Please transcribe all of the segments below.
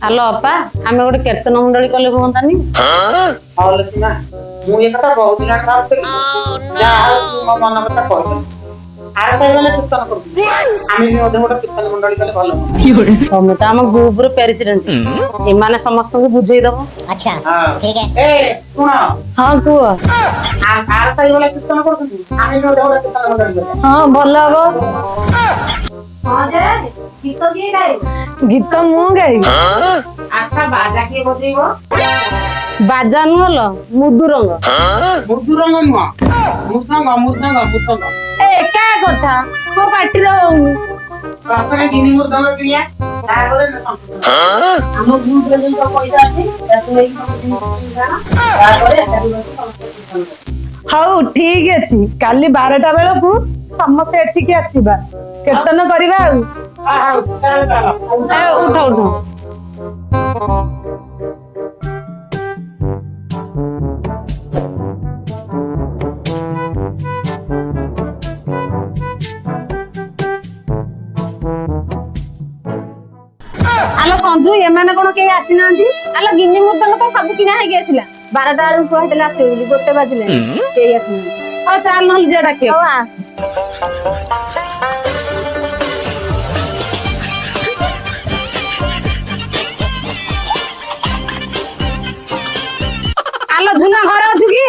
Hello अपा आम गोटे कीर्तन मंडली कले हुंतानी हल सीना मु ये कथा बहुत दिन भाबते जा मो मन कथा कहले आर कहले कीर्तन करू आमी भी ओदे गोटे कीर्तन मंडली कले भलो तमे तो आम ग्रुप रो प्रेसिडेंट ए माने समस्त को बुझेई दबो। अच्छा ठीक है। ए सुन हां को आर सही वाला कीर्तन करू आमी भी ओदे गोटे कीर्तन मंडली कले हां भलो हबो। हां जे गीत किए गाए गीत मु गाई अच्छा बाजा के बजेइबो बाजा नुलो मुदुरंग मुदुरंग नुआ मुदंग ए का कथा को पार्टी रो प्रथमे गिनी मुदंग पिया ताପରେ हम ग्रुप रे जो पैसा अछि ताकू लेके ताପରେ हाउ ठीक अछि काली 12टा बेला को समस्त एठिके आसीबा कीर्तन करबा उठ उठ आलो संजू एमाने कोन के आसी नांती आलो गिन्नी मुदंग तो सब किना हे गेथिला 12टा आरु कहतेला आसे बोली गोटे बाजिले के आसी आ चाल नहल जे डाके आलो झुना घर अछि की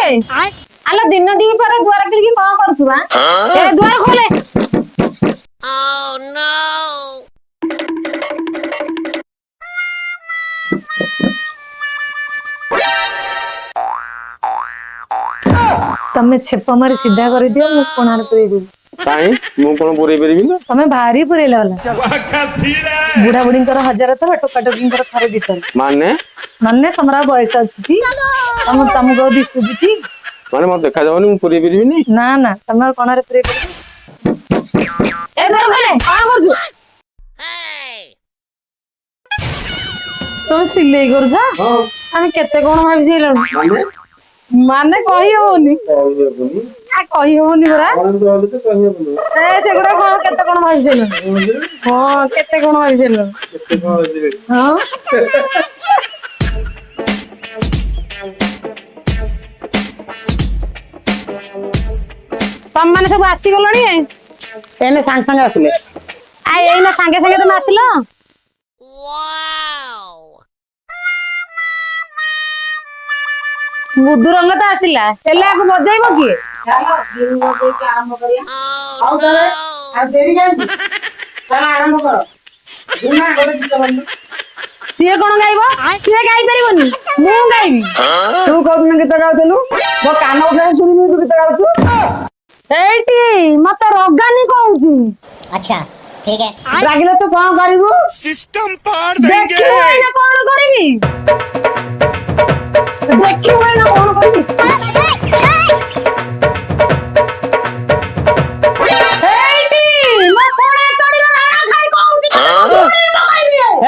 आलो दिन दी पर द्वार किल की कोन करछु बा ए द्वार खोले ओह नो तमे छेप मारी सीधा कर दियो मु कोणार पुरे दी काई मु कोन पुरे परिबि ना तमे भारी पुरेला वाला बुढ़ा बुढ़ी कर हजार तो टोका टोकी कर थरे दितल माने माने हमरा बयस अछि की तम गो दिसु की माने म देखा जावनी मु पुरे परिबि नी ना ना तमे कोणार पुरे ए घर भले आ करजु तो सिलाई कर जा हां हम केते कोन भाबि जेलन माने माने कहि होनी आ कहि होनी बरा ए सेगुडा को केते कोन भाबि जेलन हां केते कोन भाबि जेलन हां तम माने सब आसी गलणी एने सांग सांग आसले आ एइना संगे संगे तुम आसिलो मुदुरंग तो आसिला हेले आको बजाइबो की चलो गिनी बजे के आरंभ करिया आउ तले आ देरी काई चल आरंभ करो जुना गोटे गीत बन्नु सिए कोन गाइबो सिए गाइ परिबोनी मु गाइबी तू कोन गीत गाउतलु मो कान उठा सुनि तू गीत गाउछु एटी मत रगानी कहउची अच्छा ठीक है। रागिले तो कोन करिवो सिस्टम पार देंगे देखियो एना कोन करिवि देखियो एना कोन करिवि एटी म कोना चढ़िलो राणा खाई कहउची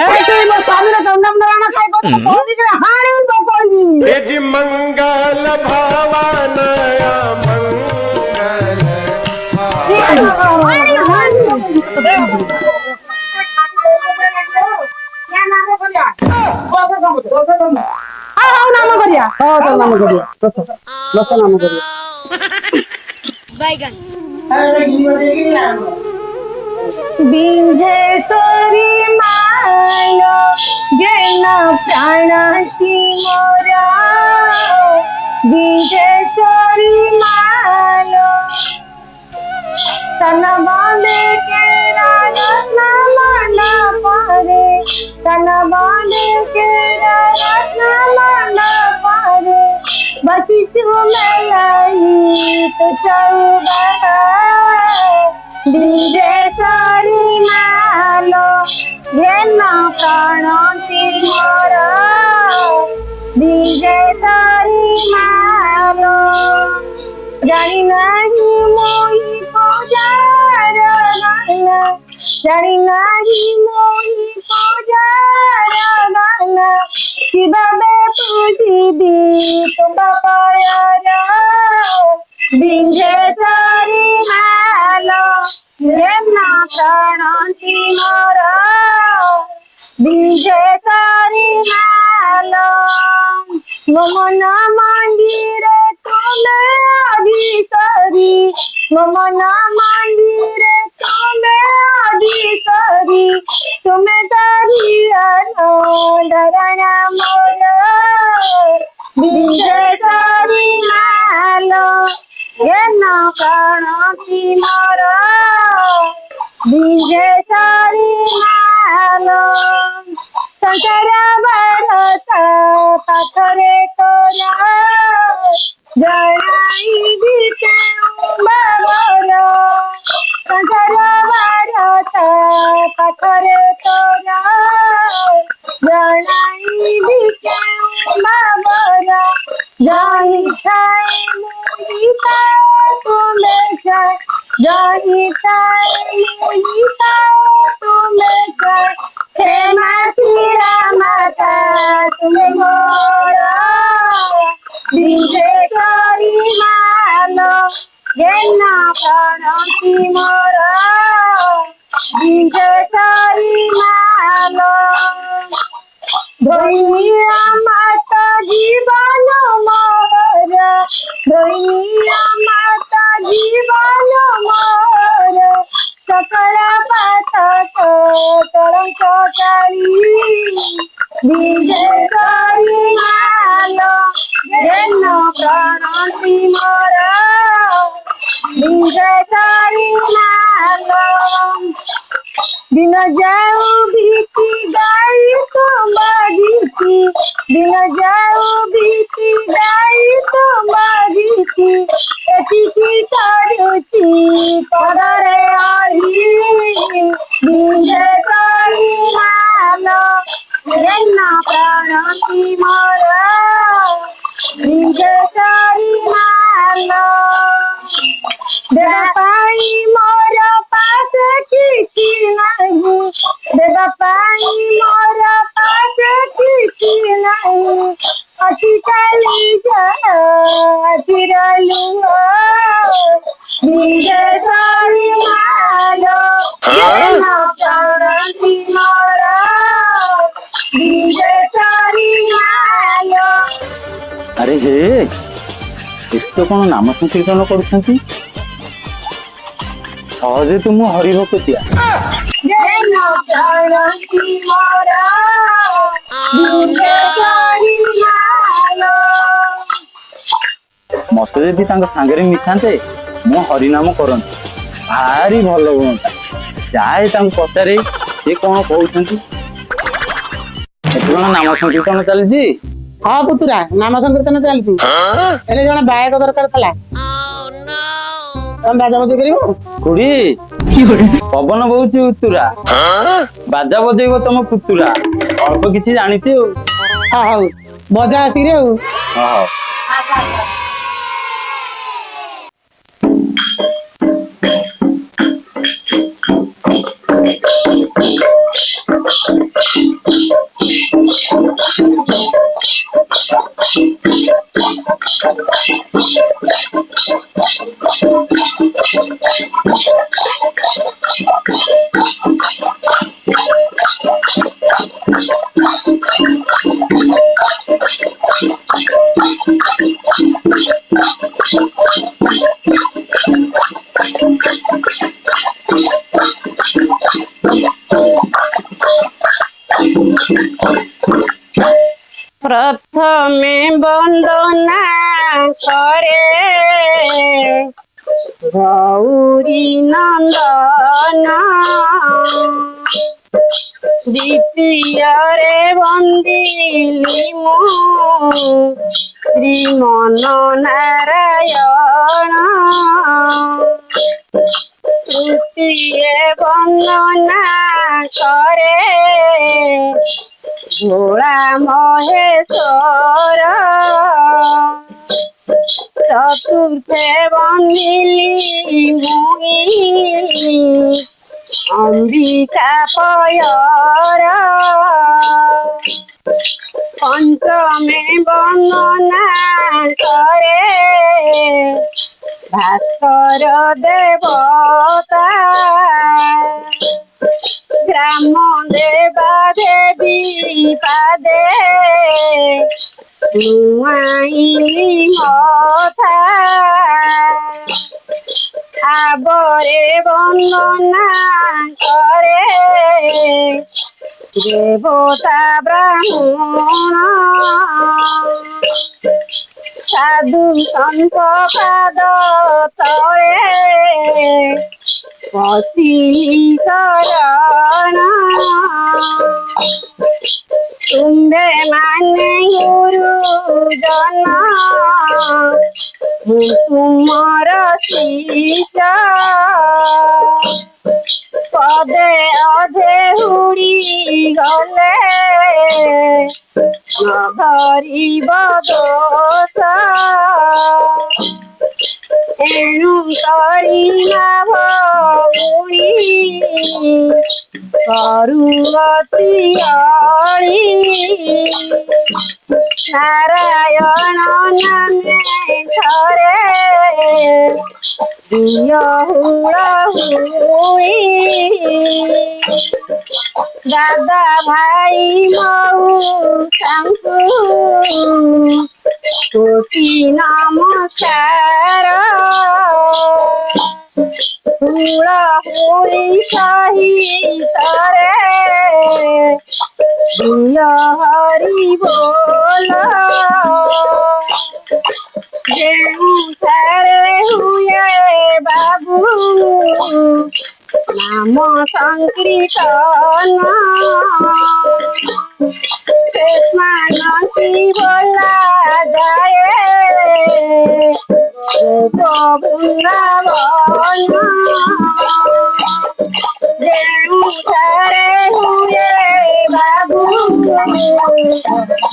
एटी म सामने दंडम राणा खाई कहउची के हारे बकइबी ए जी मंगल भावनया नाम करिया हां तो नाम करिया बस नाम करिया बैगन अरे गिनी बजे के आरंभ बिंजेश्वरी मायो गेना प्राणती मोरा बिंजेश्वरी मायो तनबाले के रत्न माला पारे तनबाले के रत्न माला पारे बची चुमलाई तो चौबा बिंजेश्वरी मालो गेना प्राणती मोरा बिंजेश्वरी मालो जानी नहीं मोही पूजार नाना जानी नहीं मोही पूजार नाना कि बाबे पूजिबी तुम बापाया बिंजेश्वरी मालो गेना प्राणती मोरा বিজেতারি মালো মমন মন্দিরে তুমি অধিকারী মমন মন্দিরে তুমি অধিকারী তুমি দরিয়ানো ধরণ মোর বিজেতারি মালো জ্ঞান কারণী মোর বিজেতারি মালো ସଂସାର ଭାରତ ପାଖରେ ତୋର ଜଣାଇବି କେଉଁ ବାବର ସଂସାର ଭାରତ ପାଖରେ ତୋର ଜଣାଇବି କେଉଁ ବାବର ଜଣିଥାଏ ମୁଦିତା ତୁମେ ଜଣିଥାଏ ମୁଦିତା ତୁମେ ମାତା ତୁମେ ମୋର ବିଜେତାରି ମାଲୋ ଜ୍ଞାନ ପ୍ରାଣତି ମୋର ବିଜେତାରି ମାଲୋ ଧଇଆ ମାତା ଜୀବନ ମୋର ଧଇଆ ମାତା ଜୀବନ ମୋର ସକଳ ପାଠ ତରଙ୍କ ଚାଳି ବିଜେତାରି ମାଲୋ ଜ୍ଞାନ ପ୍ରାଣତି ମୋର ବିଜେତାରି ମାଲୋ ଦିନ ଯାଉ ବିତି ଗାଇ ତୁମ ଗୀତି ଦିନ ଯାଉ ବିତି ଗାଇ ତୁମ ଗୀତି ଏତିକି କରୁଛି ପଦରେ ଅଳି ବିଜେତାରି ମାଲୋ ଜ୍ଞାନ ପ୍ରାଣତି ମୋର ବିଜେତାରି ମାଲୋ ଦେବା ପାଇଁ ମୋର ପାଖେ କିଛି ନାହିଁ ଦେବା ପାଇଁ ମୋର ପାଖେ କିଛି ନାହିଁ ଅଛି ଚାଲି ଆଜିର ଲୁହ ବିଜେତାରି ମାଲୋ ଜ୍ଞାନ ପ୍ରାଣତି ମୋର ବିଜେତାରି ମାଲୋ। ଆରେ ହେ ଏତ କଣ ନାମ ସଂକୀର୍ତ୍ତନ କରୁଛନ୍ତି ସହଜେ ତୁମ ହରିଭକତିଆ ଜ୍ଞାନ ପ୍ରାଣତି ମୋର ବିଜେତାରି ମାଲୋ। ମତେ ଯଦି ତାଙ୍କ ସାଙ୍ଗରେ ମିଶାନ୍ତେ ମୁଁ ହରିନାମ କରନ୍ତି ଭାରି ଭଲ ହୁଅନ୍ତା ଯାଏ ତାଙ୍କୁ ପଚାରେ ସେ କଣ କହୁଛନ୍ତି ଏଠି କଣ ନାମ ସଂକୀର୍ତ୍ତନ ଚାଲିଛି ହଁ ପୁତୁରା ନାମ ସଂକୀର୍ତ୍ତନ ଚାଲିଛି ହେଲେ ଜଣେ ବାୟକ ଦରକାର ଥିଲା ତମେ ବାଜା ବଜେଇ ପାରିବ ଖୁଡି ପବନ ବହୁଛି ଉତ୍ତୁରା ବାଜା ବଜେଇବ ତମ ପୁତୁରା ଅଳ୍ପ କିଛି ଜାଣିଛି ଆଉ ହଁ ହଉ ବଜା ଆସିକିରି ଆଉ ହଉ প্রথমে বন্দনা করে গৌরী নন্দন দ্বিতীয়রে বন্দিলি মু শ্রীমন নারায়ণ তৃতীয় বন্দনা করে ভোলা মহেশ্বর চতুর্থে বন্দিলি মুই অম্বিকা পয়র পঞ্চমে বন্দনা করে ভাস্কর দেবতা ରାମ ଦେବା ଦେବୀ ପାଦେ ନୁଆଇଲି ମଥା ଆବରେ ବନ୍ଦନା କରେ ଦେବତା ବ୍ରାହ୍ମଣ ସାଧୁ ସନ୍ଥ ପାଦ ତଳେ ପଶିଲି ଶରଣ ତୁମ୍ଭେ ମାନେ ଗୁରୁଜନ ମୁଁ ତୁମର ଶିଷ୍ୟ ପଦେ ଅଧେ ହୁଡ଼ି ଗଲେ ନ ଧରିବ ଦୋଷ ଏଣୁ କରିବା ଭଉଣୀ କରୁଅତି ଅଳି ନାରାୟଣ ନାମେ ଥରେ ଦିଅ ହୁଳ ହୁଇ ଦାଦା ଭାଇ ମଉସାଙ୍କୁ କୋଟି ନମସ୍କାର ହୁଳ ହୁଇ ସହିତରେ ଦିଅ ହରି ବୋଲ ଯେଉଁଠାରେ ହୁଏ ବାବୁ ନାମ ସଂକୀର୍ତ୍ତନ ମାନସୀ ବୋଲା ଯାଏ ବୃନ୍ଦାବନ ଯେଉଁଠାରେ ହୁଏ ବାବୁ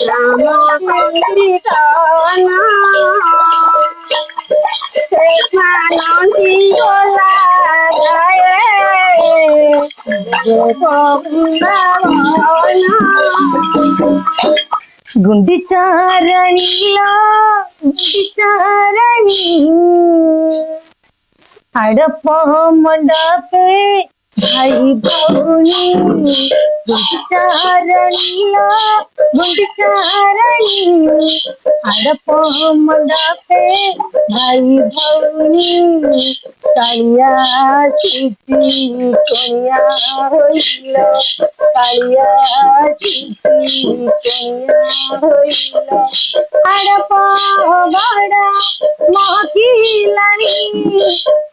ନାମ ସଂକୀର୍ତ୍ତନ ମାନସୀ ବୋଲା ଯାଏ ଗୁଣ୍ଡିଚାରଣୀଲା ଗୁଣ୍ଡିଚାରଣୀ ଆଡ଼ପ ମଣ୍ଡପେ ଭାଇ ଭଉଣୀ ଗୁଣ୍ଡିଚାରଣୀଲା ଗୁଣ୍ଡିଚାରଣୀ ଆଡ଼ପ ମଣ୍ଡପେ ଭାଇ ଭଉଣୀ କାଳିଆ ଚିଠି କଣିଆ ହୋଇଲ କାଳିଆ ଚିଠି କଣିଆ ହୋଇଲ ଆଡ଼ପ ବଡ଼ ମହିଲାଣୀ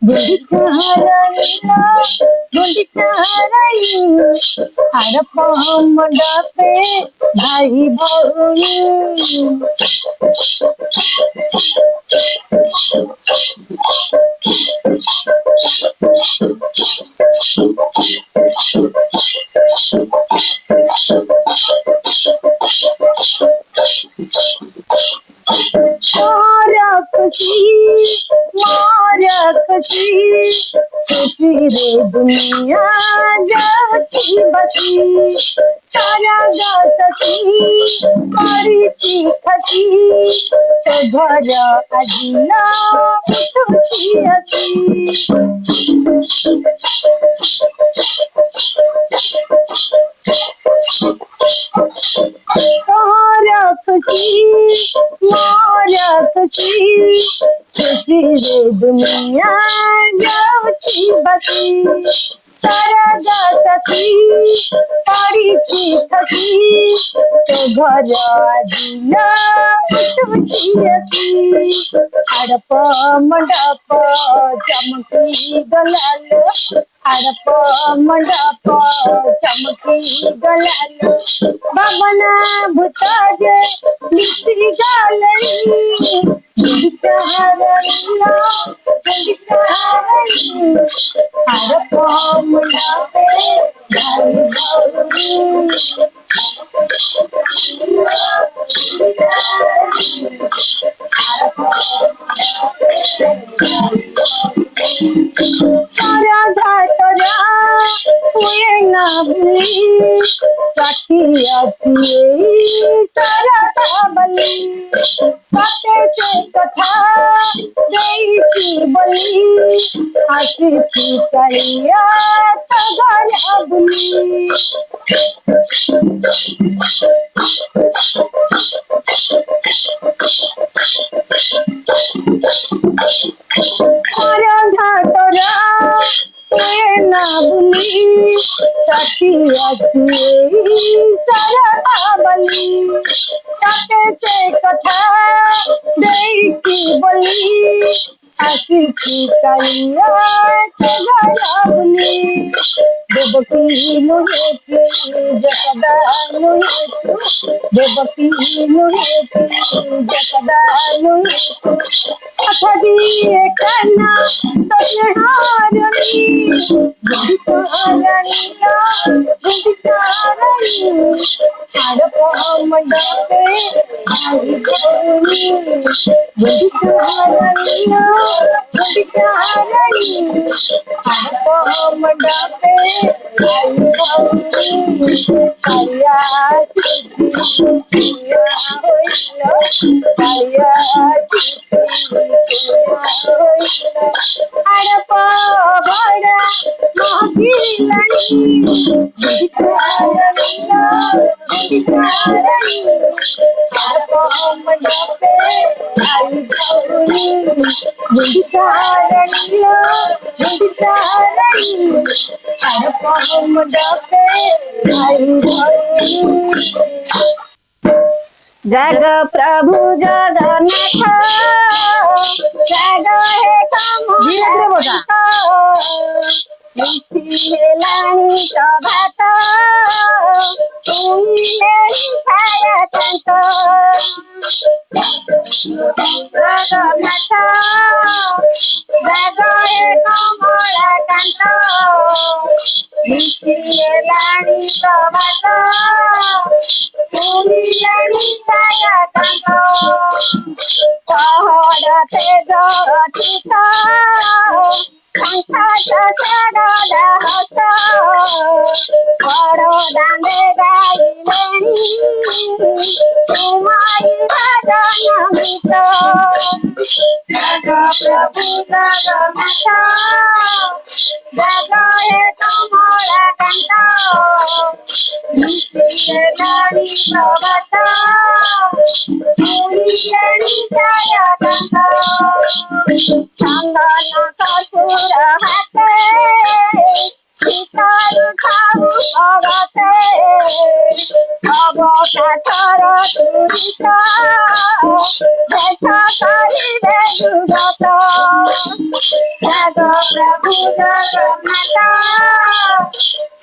ଗୁଣ୍ଡିଚାରଣୀଲ ଗୁଣ୍ଡିଚାରଣୀ ଆଡ଼ପ ମଣ୍ଡପେ ଭାଇ ଭଉଣୀ खुशी दुनिया जाती बसी तारा गाती बड़ी खसी तो घर अजिला तुझी असी खुशी रे दुनिया जाती बसी तारा गाती बड़ी खसी तो घर अजिला तुझी असी अड़प मंडप चमकी गलालो अड़प मंडप चमकी गलालो बाबना भूताजे मिस्त्री गालनी गुंडिचारणीला गुंडिचारणी अड़प मंडपे भाई भौरी तारा घाटरा हुए ना भूली काटिया पिए तारा बली बातें से कथा ଦେଇକି ବୋଲି ଆସିଛି କାଳିଆ ତ ଘର ବୁଲି ଘାଟର ନା ବୁଲି ସାଥି ଅଛି ସାରା ବଲି তাতে সে কথা ଦେଇକି ବୋଲି ଆସିଛି କାଳିଆ ସେ ଘର ବୁଲି ଦେବକୀ ନୁହେଁ ତୁ ଯଶୋଦା ନୁହେଁ ତୁ ଦେବକୀ ନୁହେଁ ତୁ ଯଶୋଦା ନୁହେଁ ତୁ କଥା দিয়ে কান্না তোকে হারানি হারানি হারানি আর মন্ডপে আই গৌরী হারানি হারানি আর মন্ডপে আই গৌরী কালিয়া চিঠিয়া হইল কালিয়া আর বড় মহিলানি মন্ডপে আই গৌরী আর মন্ডপে আই গৌরী जग प्रभु जगन्नाथ जग हे कमलानी सभात तुमने छाया कंत जगन्नाथ जग हे कमला कंत मिथिलानी सभात पहड़ते जचित बड़ दांडे गाइलेनी तुम्हारी भजन गीत जग प्रभु जगन्नाथ जग हे कमला कांत मिथिलानी सभात चंदन कपूर हाथे सीतार खाऊ अगते अवकाशर तुरित भेष करिबे जुगत जग प्रभु जगन्नाथ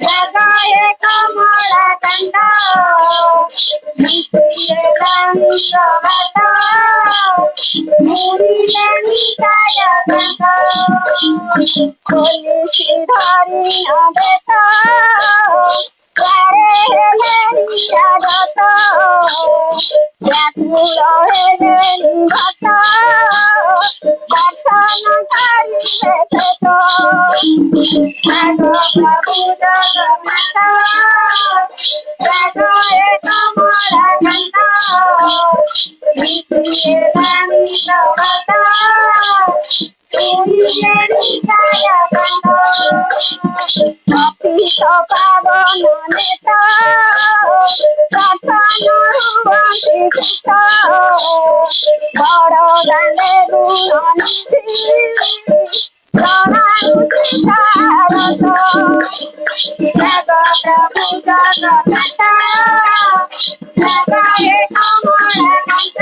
जग हे कमला कांत मिथिलानी सभात मुरिलानी काया कांत कलिसी धरि नबेत द्वारे हेलेनी आगत व्याकुल हेलेनी भक्त दर्शन करिबे सेत जग प्रभु जगन्नाथ जग हे कमला कांत मिथिलानी सभात तुमने छाया कंत अतीत पावन नेता कथन हुअन्ति चित्त बड़ दाण्डे गुणनिधि जनाउति भारत जग प्रभु जगन्नाथ जग हे कमला कांत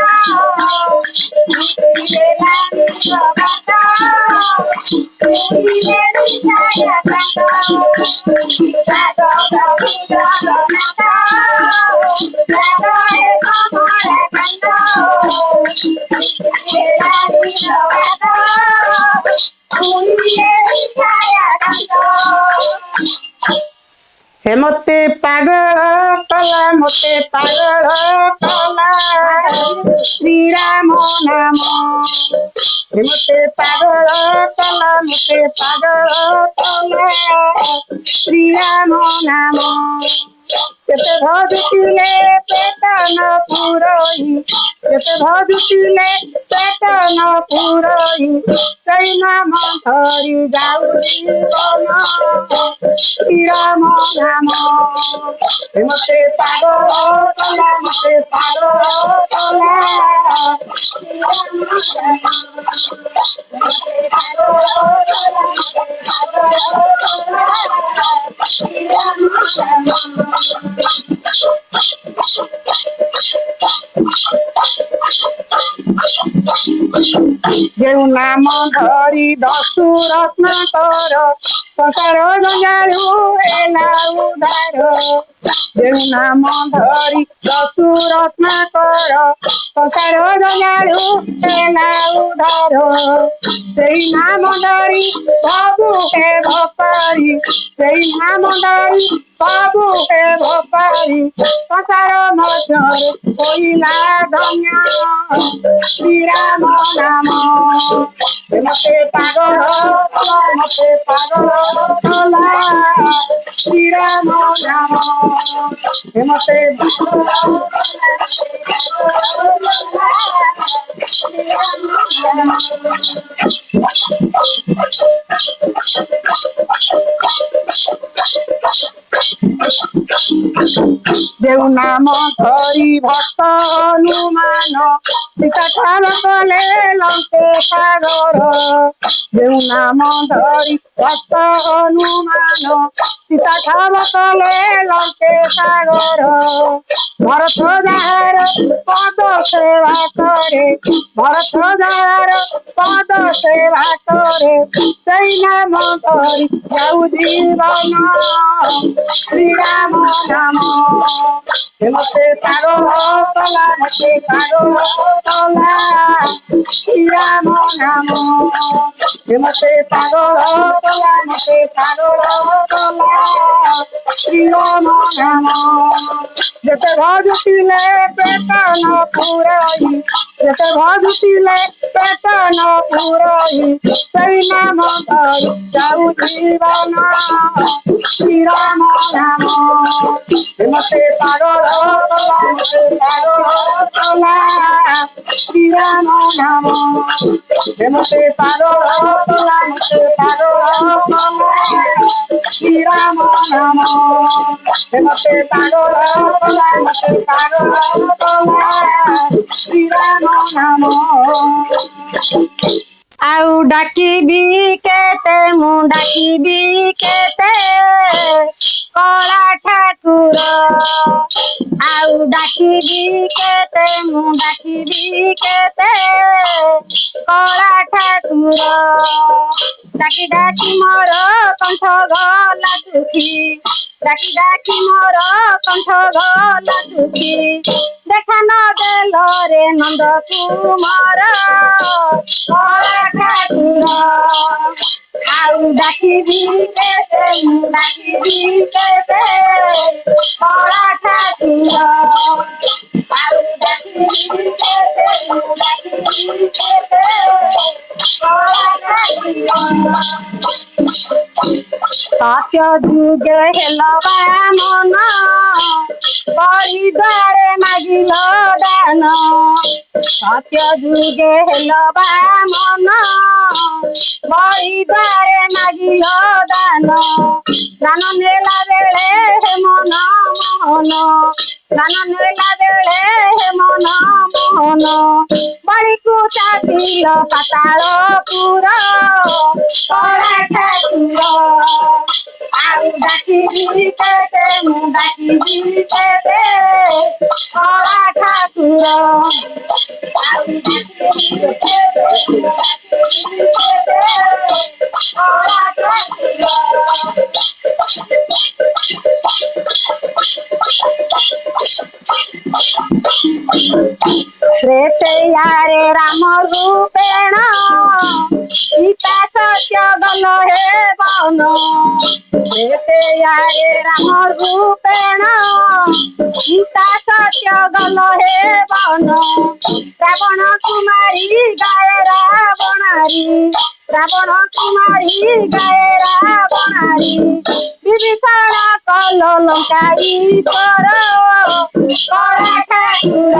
मिथिलानी सभात तुमने छाया कंत जग प्रभु जगन्नाथ जग हे कमला कांत मिथिलानी सभात तुमने छाया कंत हे मते पागल कला मते पागल कला श्री राम नाम हे मते पागल कला मते पागल कला श्री राम नाम केते ଭଜୁଥିଲେ ପେଟ ନ ପୁରଇ ଯେତେ ଭଜୁଥିଲେ ପେଟ ନ ପୁରଇ ସେଇ ନାମ ଧରି ଯାଉ ଜୀବନ ଶ୍ରୀରାମ ନାମ ମତେ ପାଗଳ କଲା ମତେ ପାଗଳ କଲା ଶ୍ରୀରାମ ନାମ ମତେ ପାଗଳ କଲା ମତେ ପାଗଳ କଲା ଶ୍ରୀରାମ ନାମ ଯେଉଁ ନାମ ଧରି ଦଶୁ ରତ୍ନାକର ସଂସାର ଜଞ୍ଜାଳୁ ହେଲା ଉଦ୍ଧାର ଯେଉଁ ନାମ ଧରି ଦଶୁ ରତ୍ନାକର ସଂସାର ଜଞ୍ଜାଳୁ ହେଲା ଉଦ୍ଧାର ସେଇ ନାମ ଧରି ସବୁ ହେବ ପାରି ସେଇ ନାମ ଧରି ସବୁ ହେବ ପାରି ସଂସାର ମଧ୍ୟରେ ହୋଇଲା ଧନ୍ୟ ଶ୍ରୀରାମ ନାମ ମତେ ପାଗଳ କଲା ମତେ ପାଗଳ କଲା ଶ୍ରୀରାମ ନାମ ମତେ ପାଗଳ କଲା ଶ୍ରୀରାମ ନାମ ଯେଉଁ ନାମ ଧରି ଭକ୍ତ ହନୁମାନ ସୀତା ଠାର କଲେ ଲଙ୍କେ ସାଗର ଯେଉଁ ନାମ ଧରି ଭକ୍ତ ହନୁମାନ ସୀତା ଠାର କଲେ ଲଙ୍କେ ସାଗର ଭରତ ଯାହାର ପଦ ସେବା କରେ ଭରତ ଯାହାର ପଦ ସେବା କରେ ସେଇ ନାମ ଧରି ଯାଉ ଜୀବନ ଶ୍ରୀରାମ ନାମ ମତେ ପାଗଳ କଲା ମତେ ପାଗଳ କଲା ଶ୍ରୀରାମ ନାମ ମତେ ପାଗଳ କଲା ମତେ ପାଗଳ କଲା ଶ୍ରୀରାମ ନାମ ଯେତେ ଭଜୁଥିଲେ ପେଟ ନ ପୁରଇ ଯେତେ ଭଜୁଥିଲେ ପେଟ ନ ପୁରଇ ସେଇ ନାମ ଧରି ଯାଉ ଜୀବନ ଶ୍ରୀରାମ ନାମ ମତେ ପାଗଳ କଲା ମତେ ପାଗଳ କଲା ଶ୍ରୀରାମ ନାମ ମତେ ପାଗଳ କଲା ମତେ ପାଗଳ କଲା ଶ୍ରୀରାମ ନାମ ମତେ ପାଗଳ କଲା ମତେ ପାଗଳ କଲା ଶ୍ରୀରାମ ନାମ ଆଉ ଡାକିବି କେତେ ମୁଁ ଡାକିବି କେତେ କଳା ଠାକୁର ଆଉ ଡାକିବି କେତେ ମୁଁ ଡାକିବି କେତେ କଳା ଠାକୁର ଡାକି ଡାକି ମୋର କଣ୍ଠ ଗଲା ଦୁଃଖୀ ଡାକି ଡାକି ମୋର କଣ୍ଠ ଗଲା ଦୁଃଖୀ ଦେଖା ନ ଦେଲ ରେ ନନ୍ଦ କୁମାର କଳା ଠାକୁର ଆଉ ଡାକିବି କେତେ ମୁଁ ଡାକିବି କେତେ କଳା ଠାକୁର ଆଉ ଡାକିବି କେତେ ମୁଁ ଡାକିବି କେତେ କଳା ଠାକୁର ସତ୍ୟ ଯୁଗ ହେଲ ବାମନ ପରିବାରେ ମାଗିଲ ଦାନ ସତ୍ୟ ଯୁଗେ ହେଲ ବାମନ ପରିବାରେ ମାଗିଲ ଦାନ ଦାନ ନେଲା ବେଳେ ହେ ମନ ମୋହନ ଦାନ ନେଲା ବେଳେ ହେ ମନ ମୋହନ ବଳିକୁ ଚାଟିଲ ପାତାଳ ପୁର କଳା ଠାକୁର ଆଉ ଡାକିବି କେତେ ମୁଁ ଡାକିବି କେତେ କଳା ଠାକୁର ଆଉ ଡାକିବି କେତେ ମୁଁ ଡାକିବି କେତେ କଳା ଠାକୁର श्रेष्ठयारे राम रूपेण सीता सत्य गल हे बन एते यारे राम रूपेण सीता सत्य गल हे बन रावण कुमारी गाय रावणारी रावण कुमारी गाय रावणारी विभीषण कल लंका ईश्वर कला ठाकुर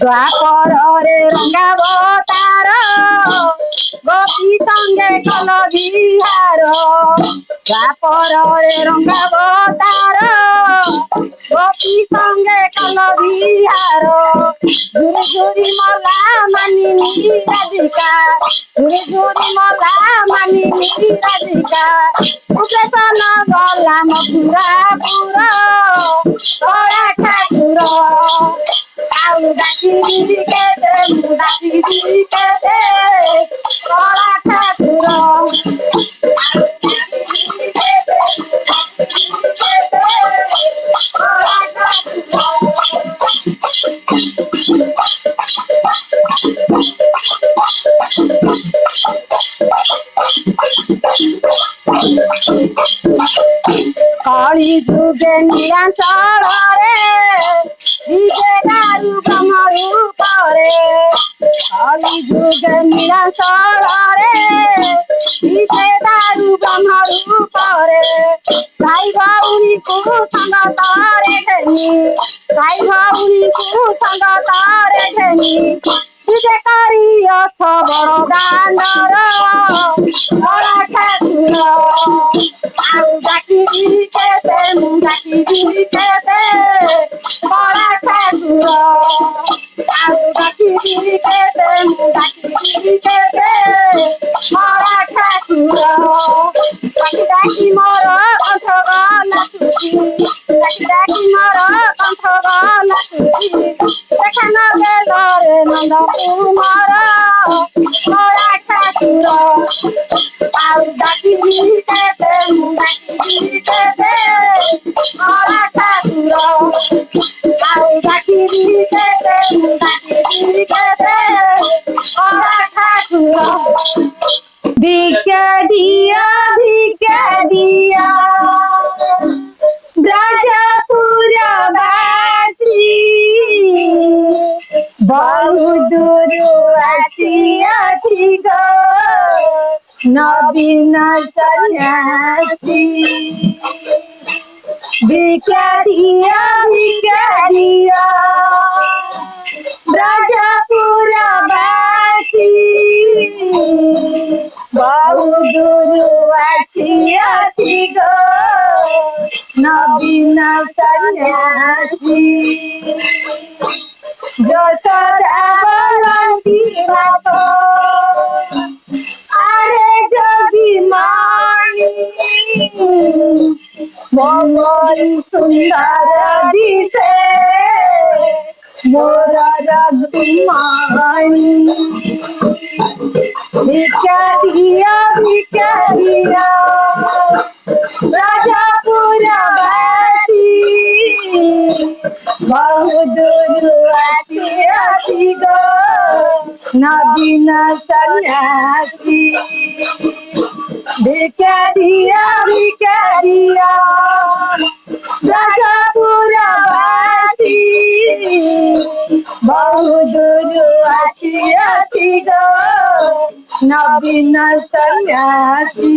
द्वापर रे रंगावतार गोपी संगे कल बिहार द्वापर रे रंगावतार गोपी संगे कल बिहार झुरी झुरी मला मानिनी राधिका झुरी झुरी मला मानिनी राधिका उपसन गला मथुरा पुरा कला ठाकुर आउ डाकिरी केते डाकिरी केते कला ठाकुर कली जुगे निरांचल रे विजय दारू ब्रह्म रूप रे कली जुगे निरांचल रे विजय दारू ब्रह्म रूप रे भाई भाउनी को संग तारे घेनी भाई भाउनी को संग तारे घेनी विजय करी अछ बड़ दानर कला ठाकुर आउ डाकिरी केते डाकिरी केते कला ठाकुर आउ डाकिरी केते डाकिरी केते कला ठाकुर डाकी मोर कंठ गला तुझी डाकी मोर कंठ गला तुझी देखा न गेल रे नंद कुमार कला ठाकुर आउ डाकिरी केते डाकिरी केते कला ठाकुर आउ डाकिरी केते डाकिरी केते कला ठाकुर भिक्षा दिया ब्रजपुरवासी बहु दूर आसी गो नवीन सन्यासी भिक्षा दिया ब्रजपुरवासी बहु दूर आसी गो नवीन सन्यासी যশোদা বলন্তি বাপ আরে যোগী মানি মমরি সুন্দর দিশে মোর রঘুমানি ভিক্ষা দিয়া রাজাপুরবাসী বহু দূর आसी गो नवीन सन्यासी भिक्षा दिया ब्रजपुरवासी बहु दूर आसी गो नवीन सन्यासी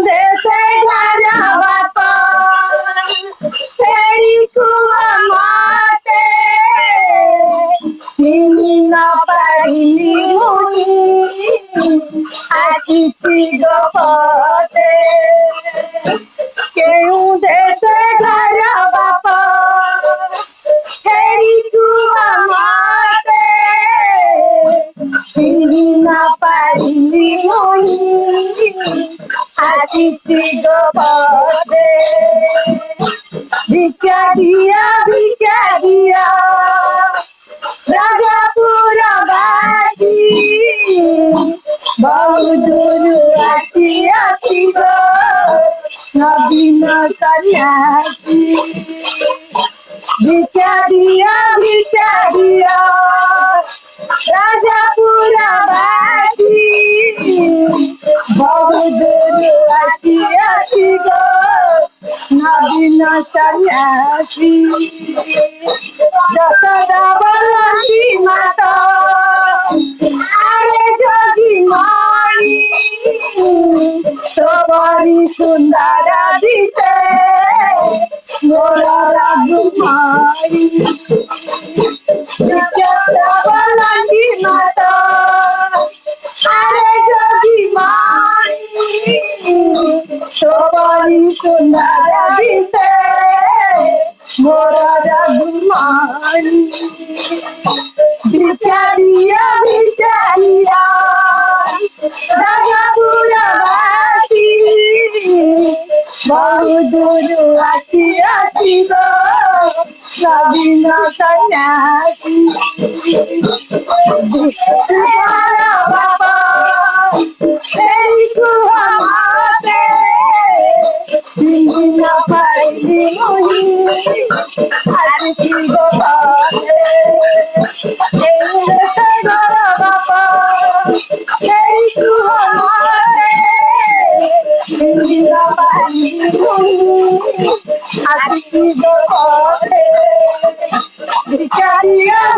देशे घर बाप फेरी कुआ माते न पाइली हुई आखिची गपते केहू देशे घर बाप फेरी कुआ माते न पाइली हुई আসিছি গো পথে ভিক্ষা দিয়া রাজাপুর বাসী বহুদূর আসিয়াছি গো নবীন সন্ন্যাসী ভিক্ষা দিয়া রাজাপুর বাসী বহুদূর আসিয়াছি গো নবীন সন্ন্যাসী যশোদা বলছি মাতা আরে যোগী মণি তোরি সুন্দর দিতে মোর রাজকুমারী যশোদা বলছি মাতা আরে যোগী মণি তোরি সুন্দর দিতে মোর রাজকুমারী ভিক্ষারিয়া রাজাপুর বাসী বহুদূর আসিয়াছি গো নবীন সন্ন্যাসী বাবা এই কুয়াতে দিন পাইলি মহি আসিছি গো পথে বাবা এই কুয়াতে দিন পাইলি মহি আসিছি গো পথে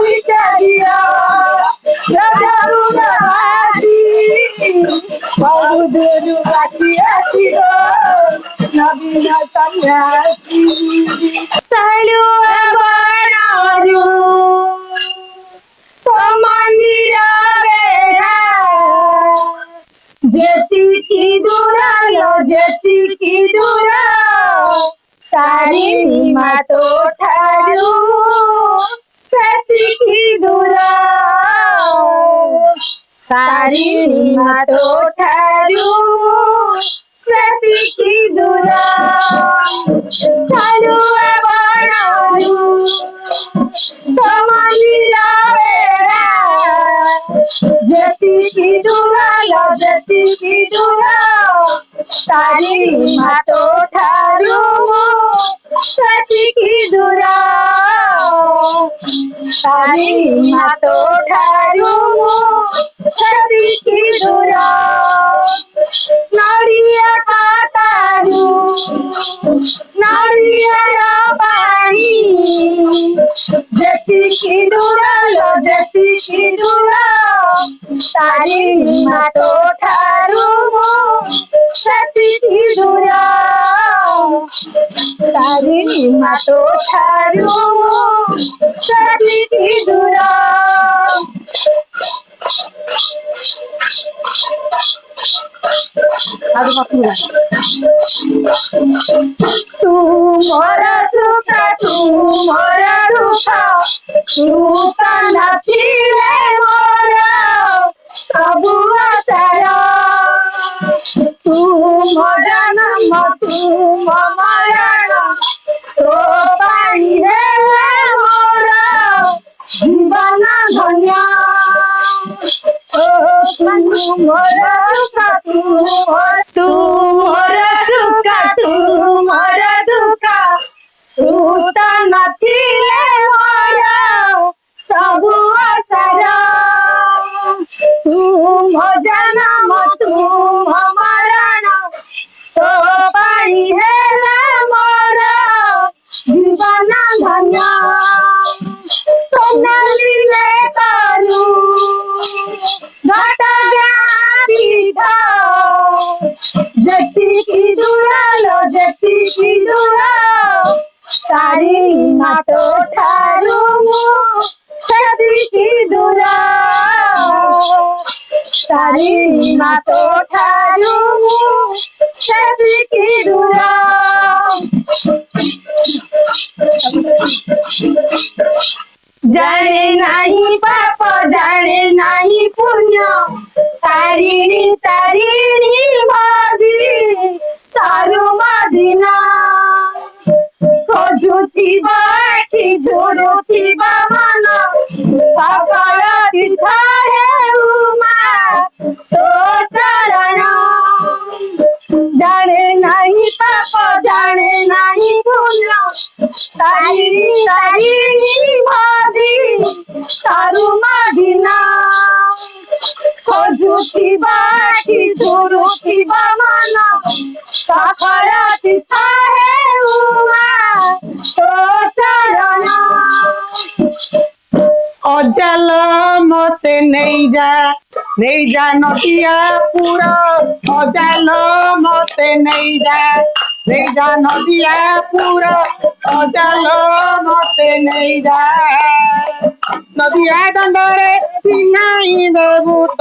ভিক্ষারিয়া রাজাপুর বাসী বহুদূর আসিয়াছি গো নবীন সন্ন্যাসী চালু বনারু মন্দির বেড়া যেতিকি দূর সারি মাতো ঠারু সেতিকি দূর সারি মাতো ঠারু সেতিকি দূর চালু বনারু মন্দির বেড়া যেতিকি দূর সারি মাতো ঠারু সেতিকি দূর সারি মাতো ঠারু সেতিকি দূর নড়িয়া কাটারু নড়িয়ার বাণী যেতিকি দূর সারি মাতো ঠারু সেতিকি দূর সারি মাতো ঠারু সেতিকি দূর ତୁମର ସୁଖ ତୁମର ଦୁଃଖ ସୁଖ ନଥିଲେ ମୋର ସବୁ ଆଶାର ତୁମ ଜନ୍ମ ତୁମ ମରଣ ତୋ ପାଇଁ ହେଲେ ମୋର ଜୀବନ ଧନ୍ୟ ତୁମର ସୁଖ ତୁମର ଦୁଃଖ ସୁତ ନଥିଲେ ମୋର ସବୁ ଆଶାର ତୁମ ଜନ୍ମ ତୁମ ମରଣ ତୋ ପାଇଁ ହେଲା ମୋର ଜୀବନ ଧନ୍ୟ সোনালিলে কালু ঘটা জ্ঞাপিত যেতিকি দূর তারি মাতো ঠারু সেতিকি দূর তারি মাতো ঠারু সেতিকি দূর জানে নাহি পাপ জানে নাহি পুণ্য তারিণী তারিণী ভজি ଥିବ ମନ ସଫଳ ତୀର୍ଥ ହେଉମା ତୋ ଚରଣ ଅଜାଲ ମତେ ନେଇଯା ନଦିଆ ପୁର ଅଜାଲ ମତେ ନେଇଯା ନଦିଆ ପୁର ଅଜାଲ ମତେ ନେଇଯା ନଦିଆ ଦାଣ୍ଡରେ ସିନାଇ ଦେବୁ ତ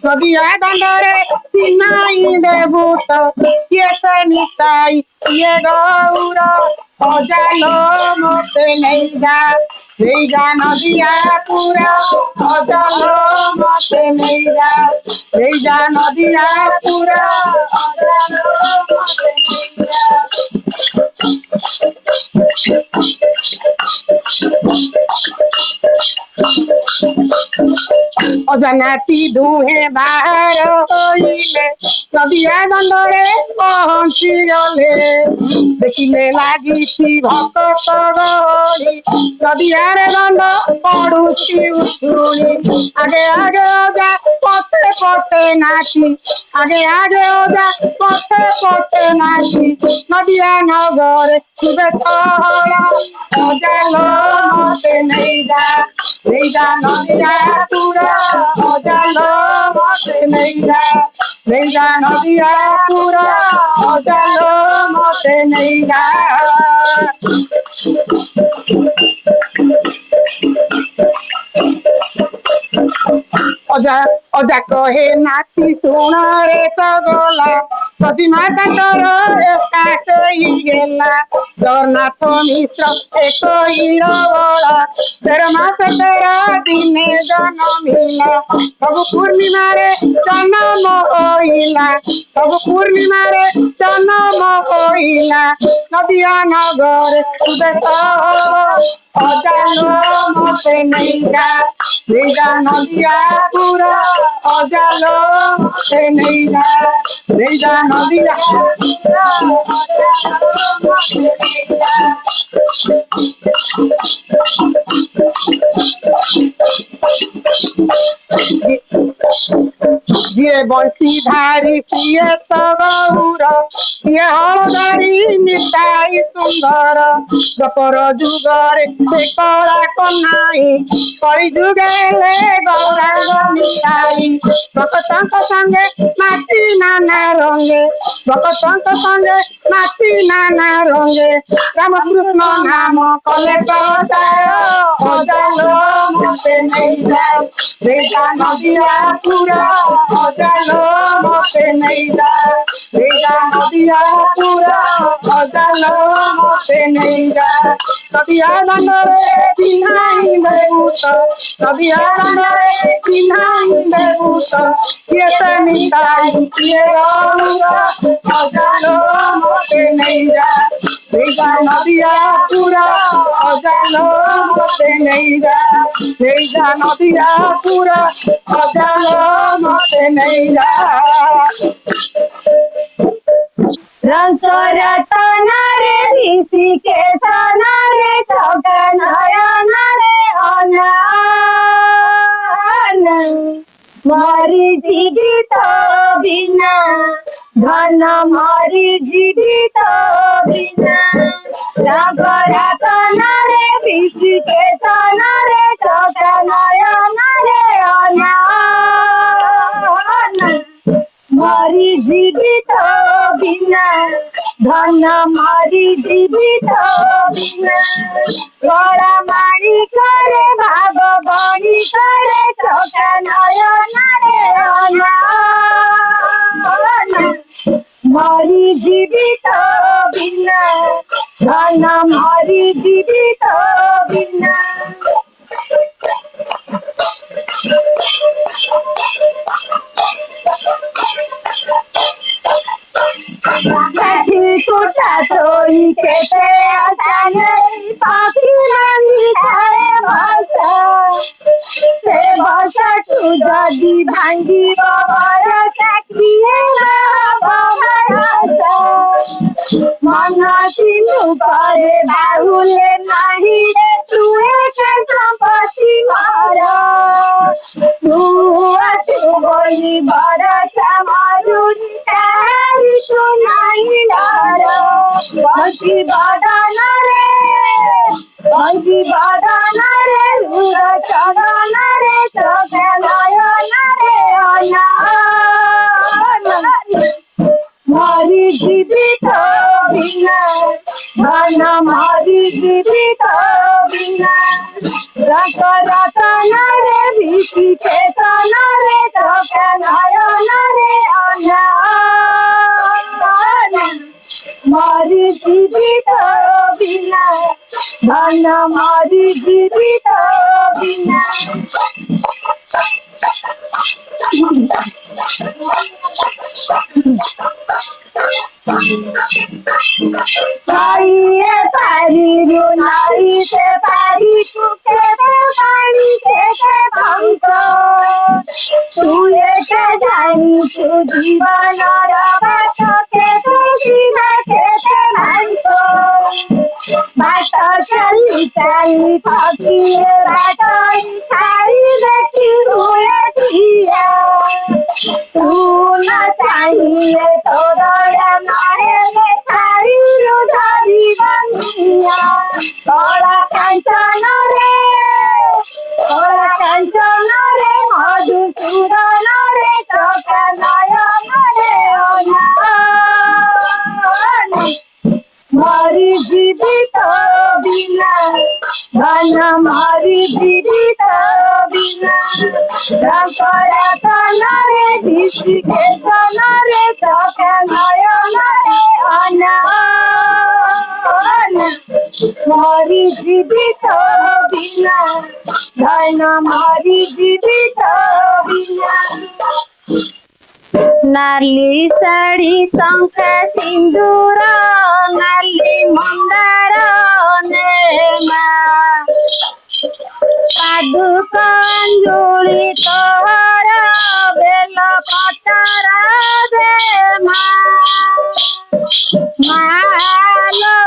ନଦିଆ ଦାଣ୍ଡରେ ସିନାଇ ଦେବୁ ତ କିଏ ସେ ନିତାଇ କିଏ ଗୌର ଅଜାଲ ମତେ ନେଇଯା ନଦିଆ ପୁରା ଅଜାଲ ମତେ ନେଇଯା ନଦିଆ ପୁରା ଅଜାଲ ମତେ ନେଇଯା ଅଜାନାତି ଦୁହେଁ ବାହାର ହୋଇଲେ ନଦିଆ ଦଣ୍ଡରେ ପହଞ୍ଚି ଗଲେ ଦେଖିଲେ ଲାଗିଛି ଭକ୍ତ ଗହଳି ନଦିଆରେ ଦଣ୍ଡ ପଡୁଛି ଉଛୁଳି ଆଗେ ଆଗେ ଅଜା ପଛେ ପଛେ ନାଚି ଆଗେ ଆଗେ ଅଜା ପଛେ ପଛେ ନାଚି ନଦିଆ ନଗରେ ଶୁଭେ ତଳ ଅଜାଲ ମତେ ନେଇଯା ନଦିଆ ପୁରା ଅଜାଲ ମତେ ନେଇଯା ନଦିଆ ପୁରା ଅଜାଲ ମତେ ନେଇଯା ଅଜା କହେ ନାତି ଶୁଣରେ ଚଗଲା ସତୀମା ତାଙ୍କର ଏକା ହେଇଗଲା ଜଗନ୍ନାଥ ମିଶ୍ର ଏକ ବଳା 13 ମାସ 13 ଦିନେ ଜନ୍ମିଲା ସବୁ ପୂର୍ଣ୍ଣିମାରେ ଜନ୍ମ ହୋଇଲା ସବୁ ପୂର୍ଣ୍ଣିମାରେ ଜନ୍ମ ହୋଇଲା ନଦିଆ ନଗର ଅଜାଲ ମତେ ନେଇଯା ନଦିଆ ପୁରା ଅଜାଲ ମତେ ନେଇଯା ନଦିଆ ପୁରା ଅଜାଲ ମତେ ନେଇଯା ଯିଏ ବଂଶୀ ଧାରି ସିଏ ତ ଗୌର ସିଏ ହଳଧାରୀ ନିତାଇ ସୁନ୍ଦର ଗପର ଯୁଗରେ ସେ କଳା କହ୍ନାଇ କଳି ଯୁଗେଲେ ଗୌରାଙ୍ଗ ନିତାଇ ଭକ୍ତଙ୍କ ସଙ୍ଗେ ନାଚି ନାନା ରଙ୍ଗେ ଭକ୍ତଙ୍କ ସଙ୍ଗେ ନାଚି ନାନା ରଙ୍ଗେ ରାମକୃଷ୍ଣ ନାମ କଲେ ପ୍ରଚାର ଅଜାଲ ମତେ ନେଇଯା ନଦିଆ ପୁରା ଅଜାଲ ମତେ ନେଇଯା ନଦିଆ ପୁରା ଅଜାଲ ମତେ ନେଇଯା ନଦିଆ ଦାଣ୍ଡରେ ଚିହ୍ନାଇ ଦେବୁ ତ ନଦିଆ ଦାଣ୍ଡରେ ଚିହ୍ନାଇ ଦେବୁ ତ କିଏ ସେ ନିତାଇ କିଏ ଗୌର ଅଜାଲ ମତେ ନେଇଯା ନଦିଆ ପୁରା ଅଜାଲ ମତେ ନେଇଯା ନଦିଆ ପୁରା ଅଜାଲ ମତେ ନେଇଯା ରସ ରତନରେ ଋଷିକେଶନରେ ଚକା ନୟନରେ ଅନାନ ମରି ଜୀବିତ ବିନା ଧନ ମରି ଜୀବିତ ବିନା ରଘୁରାତନରେ ଋଷିକେଶନରେ ଚକା ନୟନରେ ଅନାନ মরি জীবিত বিনা ধন মরি জীবিত বিনা গড়া মারি করে ভাব বণি করে চোখা নয়নারে অনান মরি জীবিত বিনা ধন মরি জীবিত বিনা কুটা তোই খেতে আসানে পাখি রানি খায় ভাষা সে ভাষা তু যদি ভাঙ্গিব বড় চাকরিয়ে ভাষা মন সিন্ধু করে বাহুলে নাহি রে তুই কে সম্পত্তি মর তু আছু বলি বড় চামার चूड़ी तेरी तू नहीं डालो बंसी बादाना रे बंसी बादाना रे रूरा चगाना रे चौके लायो ना रे आया मारी जीवित बिना गाना मारी जीवित बिना राता राता ना रे भीती चेता ना रे चौके लायो ना रे आया मारी जीवित बिना गाना मारी जीवित बिना पाइए पारी रो नारी से पारी तुके पानी के भंको तू ये के जानी तू जीवन रात के तू जीवन के भंको बात चली चली फकीर बात सारी देखी हुए दिया तू न चाहिए तो दया मारे में सारी रुधारी बनिया थोड़ा कंचन रे मधुसूदन रे तो कनयन रे मारी जीवित बिना धन मारी जीवित बिना रंगरा तन रे भिसी के तन रे तो कनयन रे अनन मारी जीवित बिना धन मारी जीवित बिना नाली साड़ी शंख सिंदूर नाली मंदार नेमा पादुकांजुली तोहर बेल पतर देमा मालो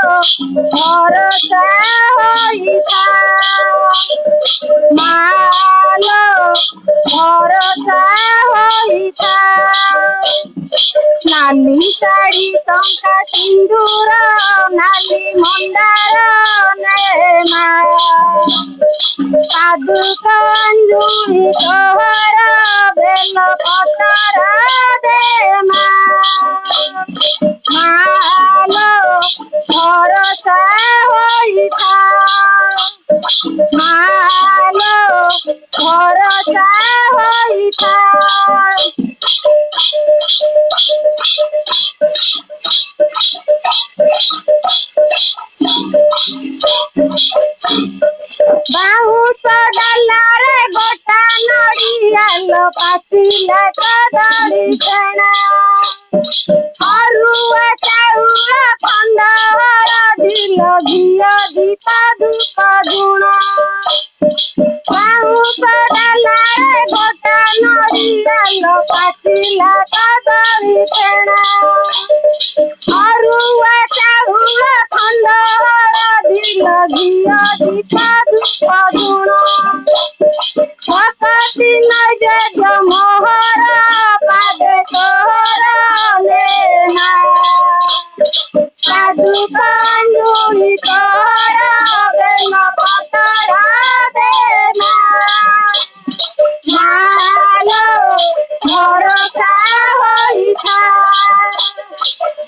भरोसा होइता मालो भरोसा होइता नाली साड़ी टंका सिंदूर नाली मंदार नेमा पादुकांजुली तोहर बेल पतर देमा मालो भरोसा होइता मालो भरोसा होइता बाहुत डलारे गोटा नड़िया लो पातिला कदली चना अरुआ चाउला खंडहर दिल घिया दीपा धूप गुण बाहुत डलारे गोटा नड़िया लो पातिला कदली चना अरुआ चाउला खंडहर दिल घिया दीपा धूप गुण भक्ति नजे जमोहरा पादे तोहरा लेना पादुकांजुली तोहरा बेल पतर देना मालो भरोसा होइता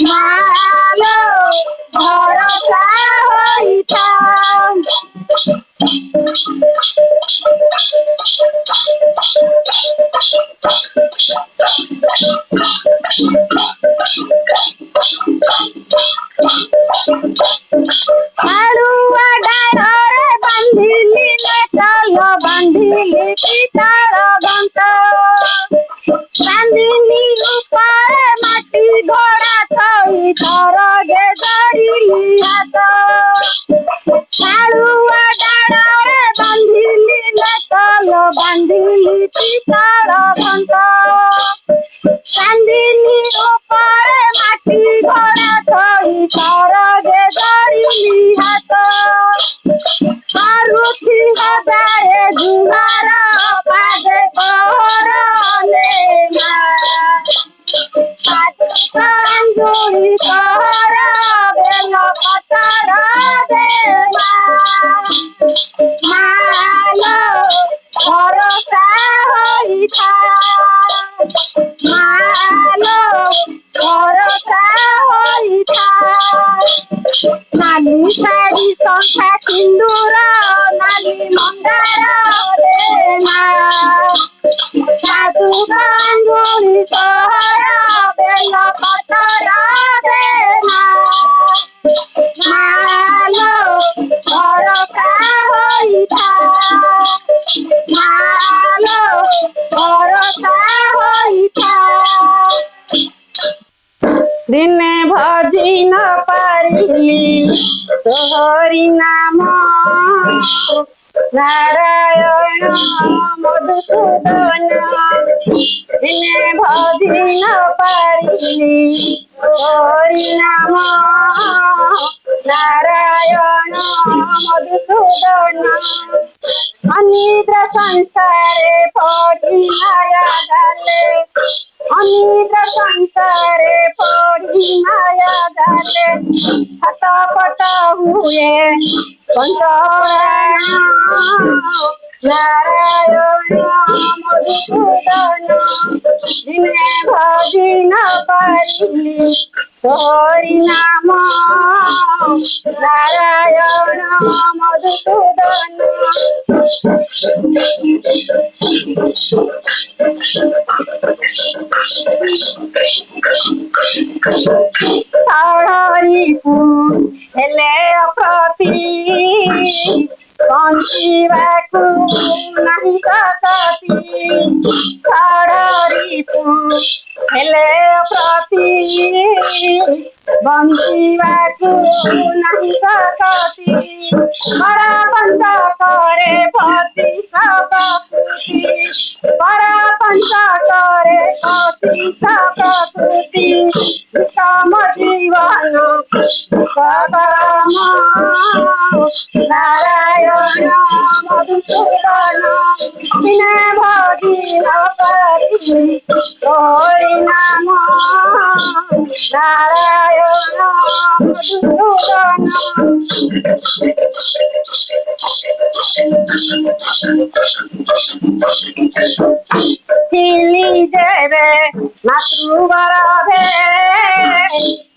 मालो भरोसा होइता आलुआ डाढ़रे बांधिली चल बांधिली पितार गंत बांधिली ऊपर माटी घोड़ा थई थर गे गड़िली हाथ आलुआ डाढ़रे बांधिली चल बांधिली पितार गंत बांधिली ऊपर माटी घोड़ा थई थर गे गड़िली हाथ मारुति हजारे जुहार पादे तोहर लेना ଅଞ୍ଜଳି କର ବେଲ ପତର ଦେବା ମାଲୋ ଭରସା ହୋଇଥା ମାଲୋ ଭରସା ହୋଇଥା ନାଲି ଶାଢ଼ୀ ଶଙ୍ଖା ସିନ୍ଦୁର ନାଲି ମନ୍ଦାର ଦେମା ସାଧୁ ଅଞ୍ଜଳି କର ବେଲ ପତର ଦେମା ମାଲୋ ଭରସା ହୋଇଥା ମାଲୋ ଭରସା ହୋଇଥା ଦିନେ ଭଜି ନ ପାରିଲି ତୋହରି ନାମ ନାରାୟଣ ମଧୁସୂଦନ ଦିନେ ଭଜି ନ ପାରିଲି ତୋହରି ନାମ ନାରାୟଣ ମଧୁସୂଦନ ଅନିଦ୍ରା ସଂସାରେ ପଡ଼ି ମାୟା ଜାଲେ ଅନିଦ୍ରା ସଂସାରେ ପଡ଼ି ମାୟା ଜାଲେ ଛଟପଟ ହୁଏ ପଞ୍ଚରାୟଣ ନାରାୟଣ ମଧୁସୂଦନ ଦିନେ ଭଜି ନ ପାରିଲି ତୋରି ନାମ ନାରାୟଣ ମଧୁସୂଦନ ଷଡ଼ରିପୁ ହେଲେ ଅପ୍ରତି ବଞ୍ଚିବାକୁ ନାହିଁ ଶକ୍ତି ଷଡ଼ରିପୁ ହେଲେ ଅପ୍ରତି ବଞ୍ଚିବାକୁ ନାହିଁ ଶକ୍ତି ପର ପଞ୍ଚକରେ ପତି ପ୍ରକୃତି ପର ପଞ୍ଚକରେ ପତି ପ୍ରକୃତି ତମ ଜୀବନ କର୍ମ ନାରାୟଣ ମଧୁସୂଦନ ବିନା ଭଜି ନ ପାରିଲି ତୋରି ନାମ ନାରାୟଣ ମଧୁସୂଦନ ଥିଲି ଯେବେ ମାତୃଗର୍ଭେ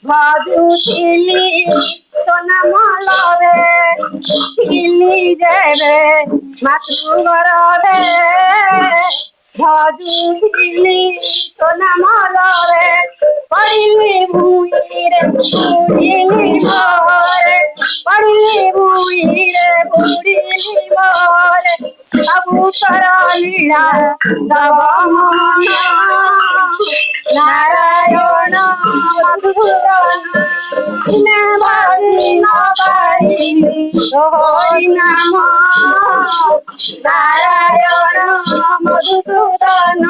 ଭଜୁଥିଲି ତୋ ନାମ ଲରେ ଥିଲି ଯେବେ ମାତୃଗର୍ଭେ ଭଜୁଥିଲି ତୋ ନାମ ଲରେ ପଡ଼ିଲି ଭୂଇଁରେ ବୁଡ଼ିଲି ମୋରେ ପଡ଼ିଲି ଭୂଇଁରେ ବୁଡ଼ିଲି ମୋରେ ସବୁ କର ଲୀଳା ତବ ମନ ନାରାୟଣ ମଧୁସୂଦନ ଦିନେ ଭଜି ନ ପାରିଲି ତୋରି ନାମ ନାରାୟଣ ମଧୁସୂଦନ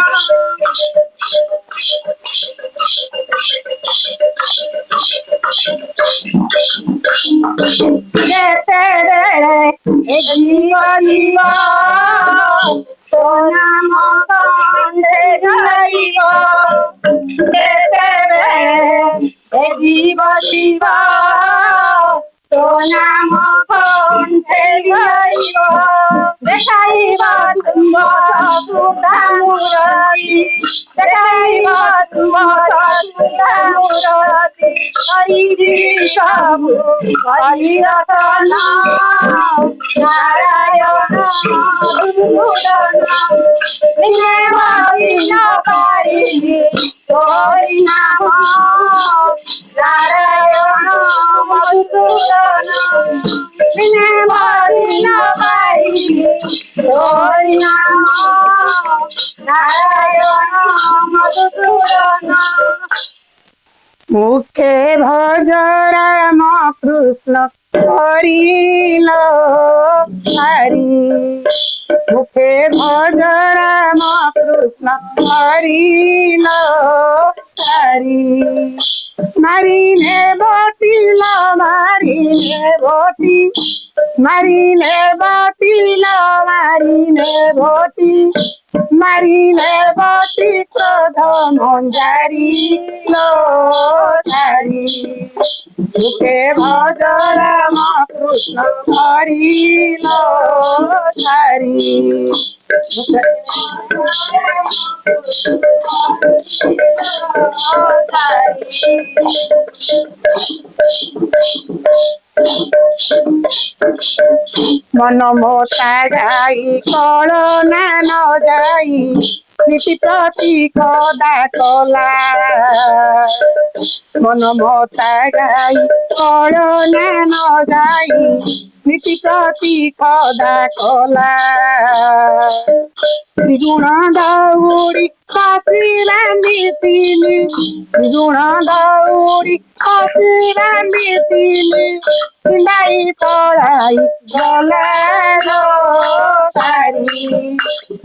ଯେତେବେଳେ ଏ ଜୀବ ଜୀବ ତୋ ନାମ କଣ୍ଢେ ଗାଇବ ଯେତେବେଳେ ଏ ଜୀବ ଜୀବ ତୋ ନାମ କଣ୍ଢେ ଗାଇବ ଦେଖାଇବ ତୁମ୍ଭର ସୁଧାମୂରତି ଦେଖାଇବ ତୁମ୍ଭର ସୁଧାମୂରତି କରିଯିବି ସବୁ ହରିରତନ ନାରାୟଣ ମଧୁସୂଦନ ଦିନେ ଭଜି ନ ପାରିଲି ତୋରି ନାମ ନାରାୟଣ ମଧୁସୂଦନ ଦିନେ ଭଜି ନ ପାରିଲି ତୋରି ନାମ ନାରାୟଣ ମଧୁସୂଦନ মুখে ভজ রাম কৃষ্ণ হরিল হরি মুখে ভজ রাম কৃষ্ণ হরিল হরি মারিলে বটিল মারিলে বটি মারিলে বটিল মারিলে বটি মারিলে বটি ক্রোধ মঞ্জারিল মুখে ভজ রাম কৃষ্ণ হরিল সারি মন মোতা গাই কল না ন যাই নীতি প্রতি কদা কলা মন মোতা গাই কল না ন যাই নীতি প্রতি কদা কলা গুণ দৌড়ি ফাঁসি বাঁধিଥିଲି গুণ দৌড়ি ফাঁসি বাঁধিଥିଲି চিলাই পলাই গলা তারি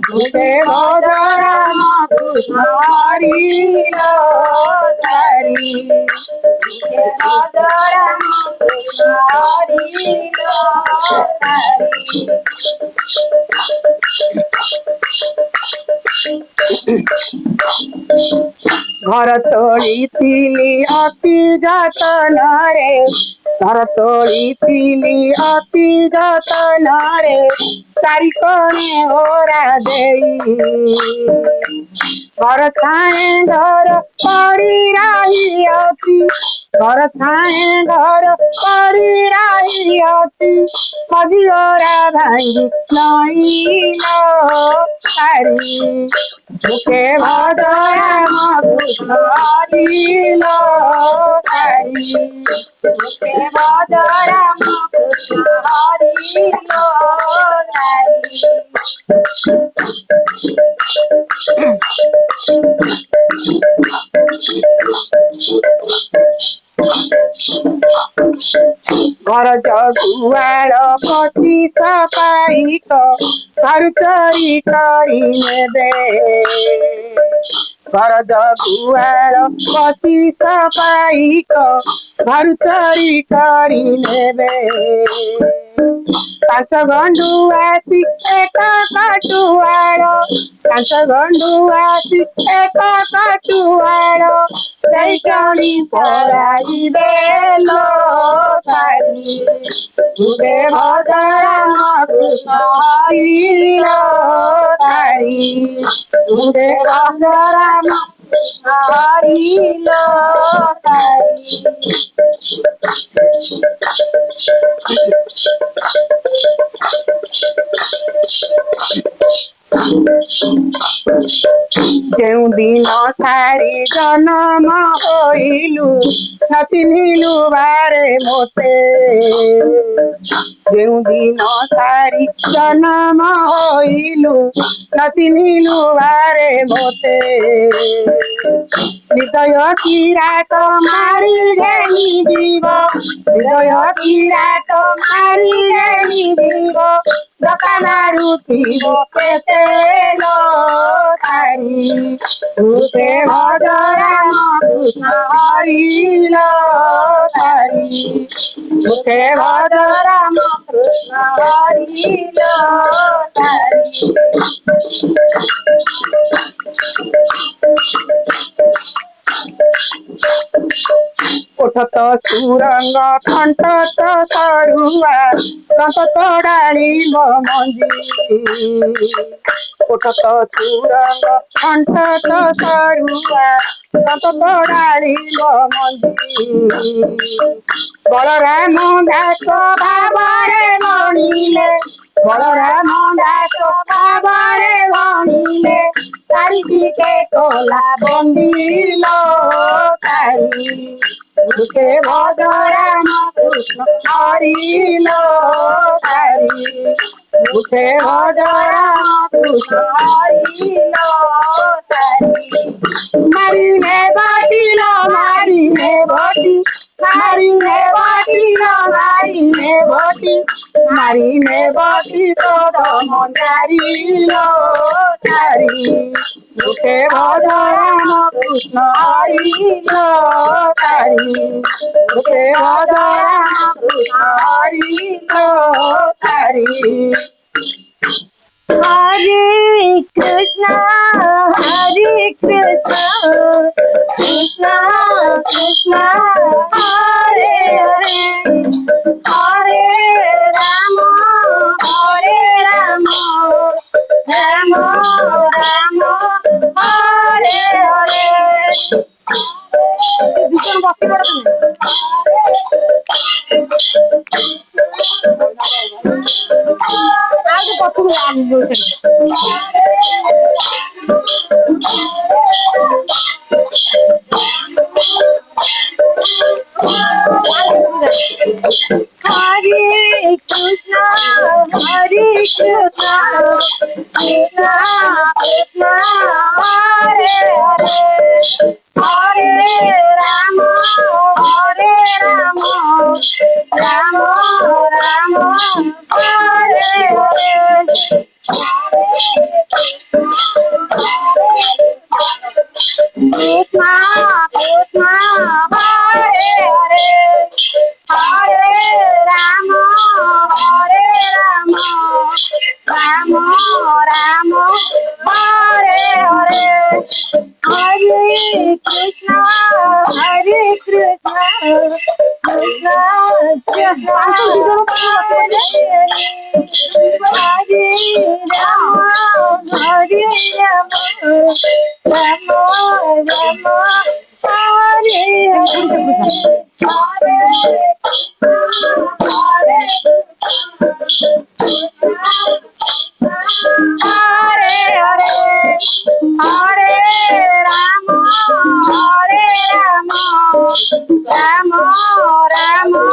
মুখে ভজ রাম কৃষ্ণ হরিল তারি মুখে ভজ রাম কৃষ্ণ হরিল তারি ঘর তোଳିଥିଲି অতি যতନରେ ঘর তোଳିଥିଲି অতি যতନରେ চারি কোণে ওরা দেই ঘর ছাଏ ঘর পଡ଼ି ରହିଅଛି ঘর ছাଏ ଘର ପଡ଼ି ରହିଅଛି ମଝିଓରା ଭାଙ୍ଗି ନଇଲ ସାରି মুখে ভজ রাম কৃষ্ণ হরিল সারি মুখে ভজ রাম কৃষ্ণ হরিল সারি ঘর জগুয়াଳ 25 ପାଇକ ଘରୁ ଚୋରି କରି ନେବେ ଘର ଜଗୁଆଳ 25 ପାଇକ ଘରୁ ଚୋରି କରି ନେବେ ପାଞ୍ଚ ଗଣ୍ଡୁ ଆସି ଏକ କଟୁଆଳ ପାଞ୍ଚ ଗଣ୍ଡୁ ଆସି ଏକ କଟୁଆଳ ସେଇ କଳି ପରାଇବେ लो सारी मुखे भज राम कृष्ण हरिल सारी मुखे भज राम कृष्ण हरिल सारी ଯେଉଁ ଦିନ ସାରି ଜନମ ହୋଇଲୁ ନ ଚିହ୍ନିଲୁ ବାରେ ମୋତେ ଯେଉଁ ଦିନ ସାରି ଜନମ ହୋଇଲୁ ନ ଚିହ୍ନିଲୁ ବାରେ ମୋତେ ହୃଦୟ କିରାଟ ମାରି ଘେନି ଯିବ ହୃଦୟ କିରାଟ ମାରି ଘେନି ଯିବ ଡକା ମାରୁଥିବ କେତେ लो तारी मुखे भज राम कृष्ण हरिल तारी मुखे भज राम कृष्ण हरिल तारी ওঠত সুরঙ্গ কণ্ঠত সরুয়া দন্ত তোড়ালি মঞ্জি ওঠত সুরঙ্গ কণ্ঠত সরুয়া দন্ত তোড়ালি মঞ্জি বলরাম দাস ভাবরে গণিলে বলরাম দাস ভাবরে গণিলে চারিদিকে তোলা বন্দিল তারি মুখে ভজ রাম কৃষ্ণ হরিল তারি মুখে ভজ রাম কৃষ্ণ হরিল তারি মারিনে বাটিল মারিনে বটি মারিনে বাটিল মারিনে বটি মারিনে বটি তোর মন্দারিল তারি মুখে ভজ রাম কৃষ্ণ হরিল তারি মুখে ভজ রাম কৃষ্ণ হরিল তারি हरे Krishna Krishna Krishna Hare Hare Hare Krishna, Hare Krishna, Krishna Krishna, Hare Hare, Hare Rama, Hare Rama, Rama Rama, Hare Hare. Krishna Krishna, Hare Hare, Hare Rama, Hare Rama, Rama Rama, Hare Hare, Hare Krishna, Hare Krishna, Krishna Krishna, Hare Hare, Hare Rama, Hare Rama, Rama Rama, Hare Hare, Hare Hare, Hare Rama, Hare Rama, Rama Rama,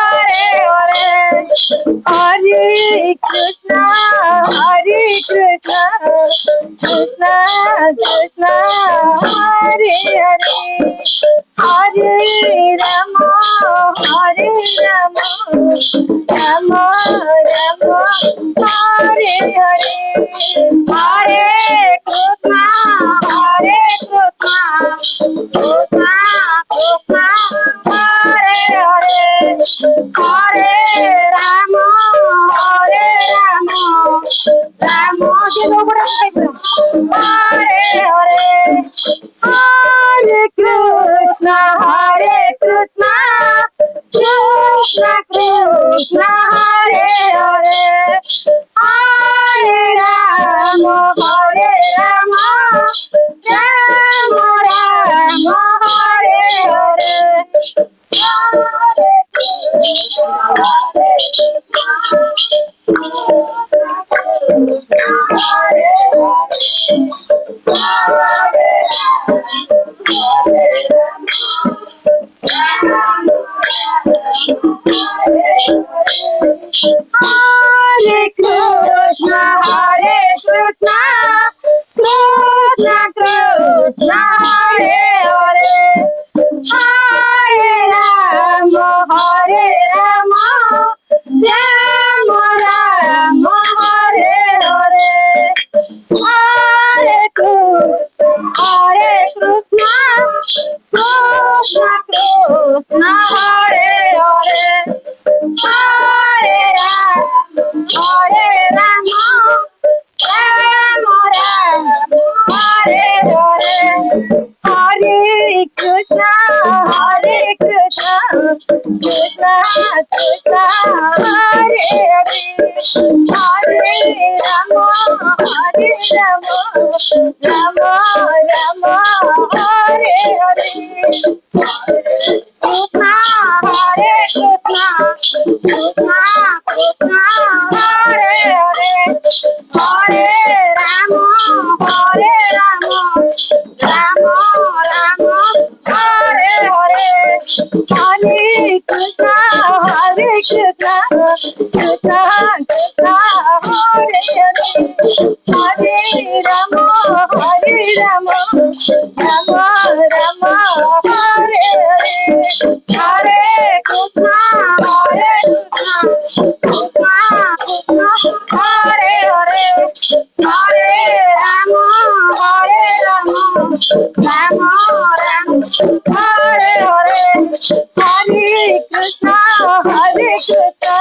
Hare Hare, Hare Krishna, Hare Krishna, Krishna Krishna, Hare Hare, Hare Rama, Hare Rama, Rama Rama, Hare Hare, Hare Krishna, Hare Krishna, Krishna Krishna, Hare Hare, Hare Rama, Hare Rama, Rama Hare Hare, Hare Krishna, Hare Krishna, Krishna Krishna, Hare Hare, Hare Rama, Hare Rama, Rama Rama, Hare Hare, Hare Krishna, Hare Krishna, Hare Krishna, Hare Krishna, Krishna Krishna, Hare Hare, Hare Rama, Hare Rama, Rama Rama, Hare Hare, Hare Krishna, Hare Krishna, Krishna Krishna, Hare Hare, Hare Rama, Hare Rama, Rama Rama, Hare Hare, Hare Krishna, Hare Krishna, Krishna Krishna, Hare Hare, Hare Rama, Hare Rama, Rama Rama, Hare Hare, Krishna, Hare Krishna, Krishna Krishna, Hare Hare, Hare Rama, Hare Rama, Rama Rama, Hare Hare, Hare Krishna, Hare Krishna, Krishna Krishna, Hare Hare, Hare Rama, Hare Rama, Rama Rama, Hare Hare, Hare Krishna, Hare Krishna, Krishna Krishna, Hare Hare, Hare Rama, Hare Rama, Rama Rama, Hare Hare, Hare Krishna, Hare Krishna,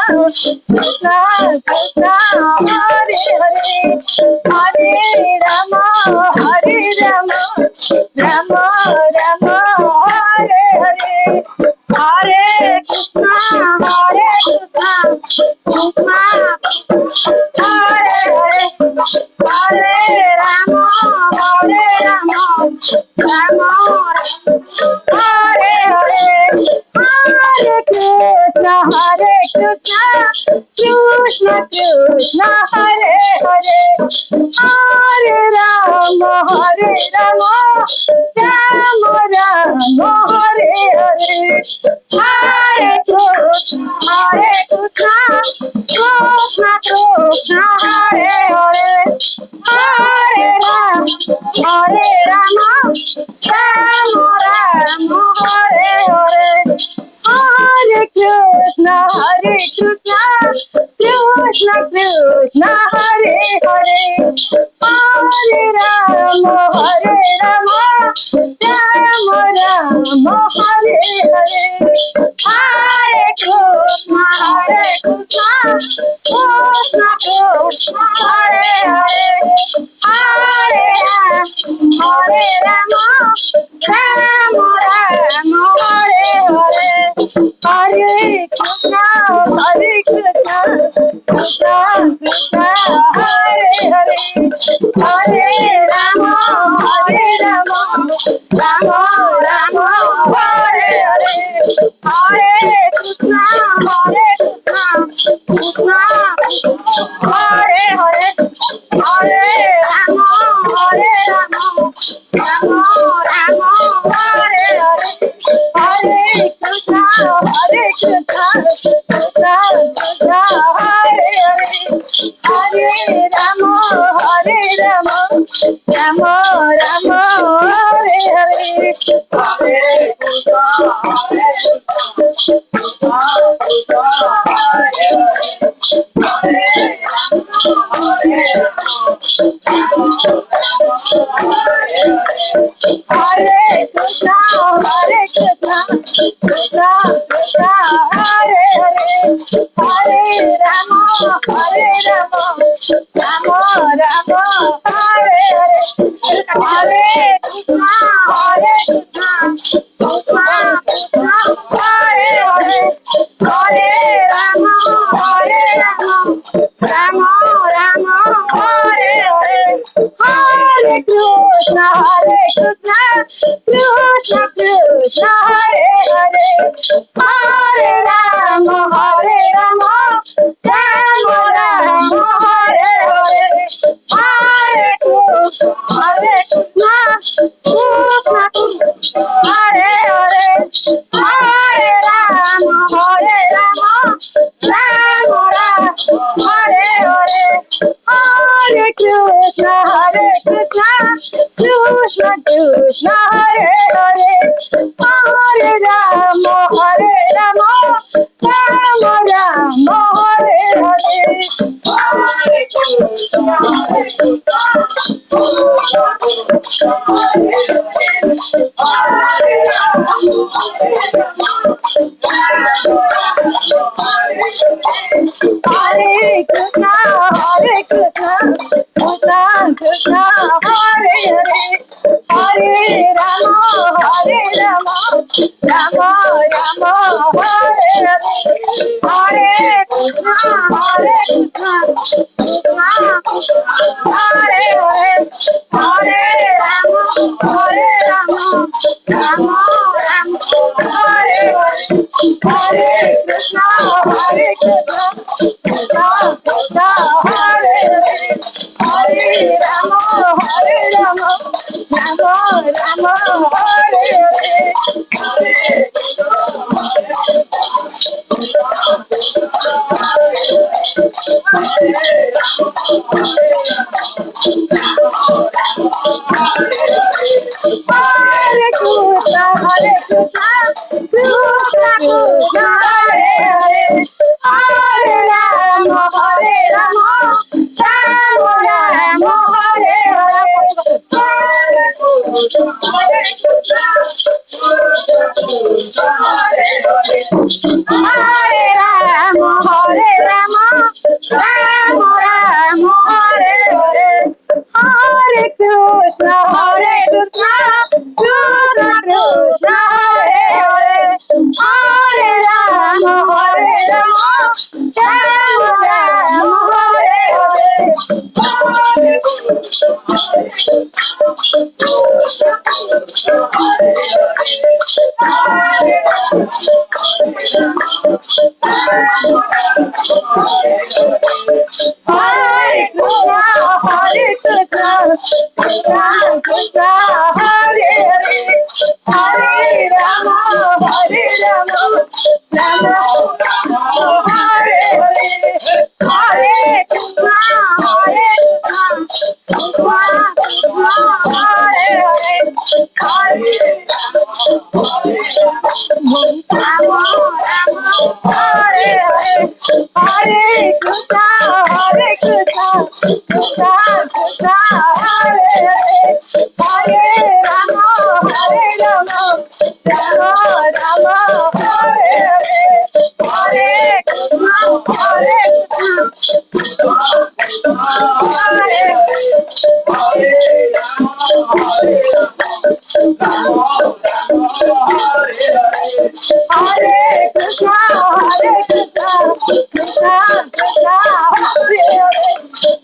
Krishna Krishna, Hare Hare, Hare Rama, Hare Rama, Rama Rama, Hare Hare, Hare Krishna, Hare Krishna, Krishna Hare Hare, Hare Rama, Hare Rama, Rama Rama, Hare Hare, Hare Krishna, Hare Krishna, Krishna Krishna, Hare Hare, Hare Rama, Hare Rama, Rama Rama, Hare Hare, Hare Krishna, Krishna Krishna, Hare Hare, Hare Rama, Hare Rama, Rama Rama, Hare Hare, Hare Krishna, Krishna Krishna, Hare Hare, Hare Rama, Hare Rama, Rama Rama, Hare Hare, Hare Krishna, Krishna Krishna, Hare Hare, Hare Rama, Rama Rama, Hare Hare, Hare Krishna, Krishna Krishna, Hare Hare, Hare Rama, Rama Rama, Hare Hare, Hare Krishna, Krishna Krishna, Hare Hare, Hare Rama, Rama Rama, Hare Hare, Hare Krishna, Krishna Krishna, Hare Hare, Hare Rama, Rama Rama, Hare Hare, Hare Krishna, Krishna Krishna, Hare Hare, Hare Hare Krishna, Krishna Krishna, Hare Hare, Hare Rama, Rama Rama, Hare Hare, Hare Krishna, Krishna Krishna, Hare Hare, Hare Rama, Rama Rama, Hare Hare, Hare Krishna, Krishna Krishna, Hare Hare, Hare Rama, Rama Rama, Hare Hare, Hare Krishna, Krishna Hare Hare, Hare Rama, Rama Hare Hare, Hare Krishna, Krishna Krishna, Hare Hare, Hare Rama, Rama Rama, Hare Hare, Hare Krishna, Hare Krishna, Krishna Krishna, Hare Hare, Hare Rama, Rama Rama, Hare Hare, Hare Krishna, Krishna Hare Hare, Hare Rama, Rama Rama, Hare Hare, Hare Krishna, Krishna Hare Hare, Hare Rama, Rama Rama, Hare Hare, Hare Krishna, Krishna Hare Hare, Hare Rama, Rama Rama, Hare Hare, Hare Krishna, Hare Rama, Rama Hare Hare, Hare Krishna, Krishna Krishna, Hare Hare, Hare Rama, Rama Hare Hare, Hare Krishna, Hare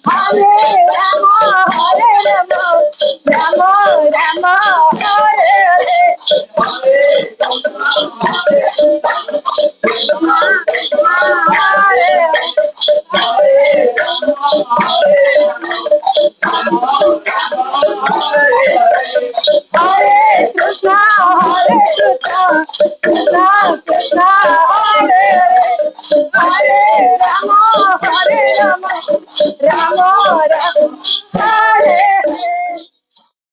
Hare Rama